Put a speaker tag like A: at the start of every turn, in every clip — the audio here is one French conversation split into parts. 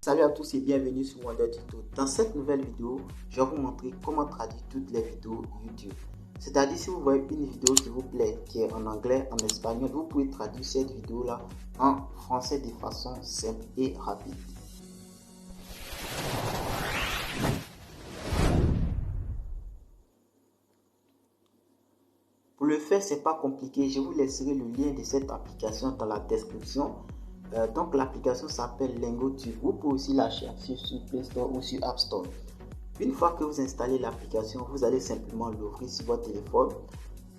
A: Salut à tous et bienvenue sur Wonder Tuto. Dans cette nouvelle vidéo, je vais vous montrer comment traduire toutes les vidéos YouTube. C'est-à-dire si vous voyez une vidéo qui vous plaît, qui est en anglais, en espagnol, vous pouvez traduire cette vidéo-là en français de façon simple et rapide. Pour le faire, c'est pas compliqué. Je vous laisserai le lien de cette application dans la description. Donc l'application s'appelle LingoTube. Vous pouvez aussi la chercher sur Play Store ou sur App Store. Une fois que vous installez l'application, vous allez simplement l'ouvrir sur votre téléphone.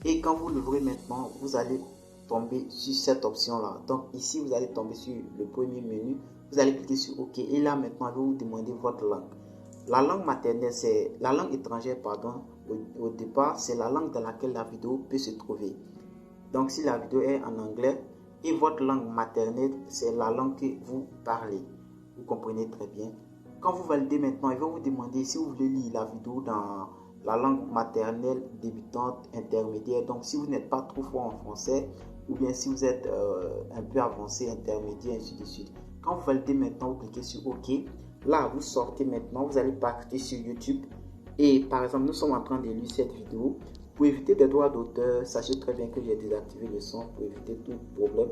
A: Et quand vous l'ouvrez maintenant, vous allez tomber sur cette option là. Donc ici, vous allez tomber sur le premier menu. Vous allez cliquer sur OK. Et là maintenant, je vais vous demander votre langue. La langue maternelle, c'est la langue étrangère, pardon. Au départ, c'est la langue dans laquelle la vidéo peut se trouver. Donc si la vidéo est en anglais et votre langue maternelle, c'est la langue que vous parlez. Vous comprenez très bien. Quand vous validez maintenant, il va vous demander si vous voulez lire la vidéo dans la langue maternelle, débutante, intermédiaire. Donc si vous n'êtes pas trop fort en français ou bien si vous êtes un peu avancé, intermédiaire, ainsi de suite. Quand vous validez maintenant, vous cliquez sur OK. Là, vous sortez maintenant, vous allez partir sur YouTube. Et par exemple, nous sommes en train de lire cette vidéo. Pour éviter des droits d'auteur, sachez très bien que j'ai désactivé le son pour éviter tout problème.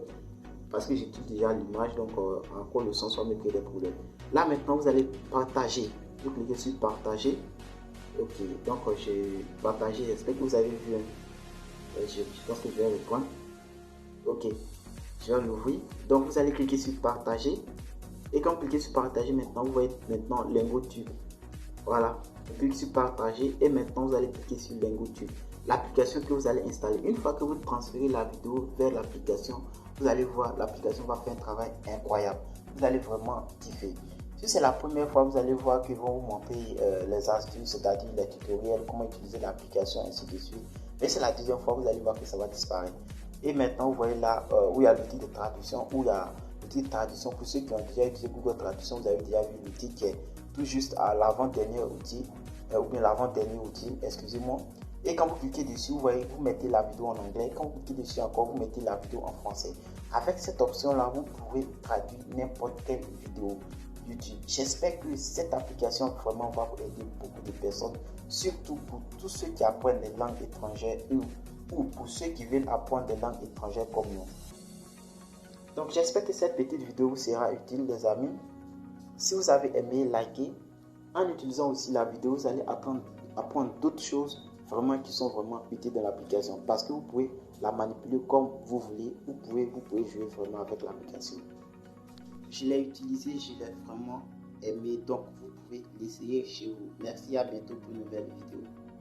A: Parce que j'utilise déjà l'image, donc encore le son soit me crée des problèmes. Là maintenant, vous allez partager. Vous cliquez sur partager. Ok, donc j'ai partagé. J'espère que vous avez vu. Je pense que je vais le prendre. Ok, je vais l'ouvrir. Donc vous allez cliquer sur partager. Et quand vous cliquez sur partager, maintenant vous voyez maintenant LingoTube. Voilà, vous cliquez sur partager et maintenant vous allez cliquer sur LingoTube, l'application que vous allez installer. Une fois que vous transférez la vidéo vers l'application, vous allez voir, l'application va faire un travail incroyable. Vous allez vraiment kiffer. Si c'est la première fois, vous allez voir qu'ils vont vous montrer les astuces, c'est-à-dire les tutoriels, comment utiliser l'application, ainsi de suite. Mais c'est la deuxième fois, vous allez voir que ça va disparaître. Et maintenant, vous voyez là où il y a l'outil de traduction, où il y a l'outil de traduction. Pour ceux qui ont déjà utilisé Google Traduction, vous avez déjà vu l'outil qui est tout juste à l'avant-dernier outil, ou bien l'avant-dernier outil, excusez-moi. Et quand vous cliquez dessus, vous voyez, vous mettez la vidéo en anglais. Quand vous cliquez dessus encore, vous mettez la vidéo en français. Avec cette option-là, vous pouvez traduire n'importe quelle vidéo YouTube. J'espère que cette application vraiment va vous aider beaucoup de personnes, surtout pour tous ceux qui apprennent les langues étrangères ou pour ceux qui veulent apprendre des langues étrangères comme nous. Donc j'espère que cette petite vidéo vous sera utile, les amis. Si vous avez aimé, likez. En utilisant aussi la vidéo, vous allez apprendre d'autres choses vraiment qui sont vraiment utiles dans l'application, parce que vous pouvez la manipuler comme vous voulez. Vous pouvez jouer vraiment avec l'application. Je l'ai utilisé, je l'ai vraiment aimé, donc vous pouvez l'essayer chez vous. Merci, à bientôt pour une nouvelle vidéo.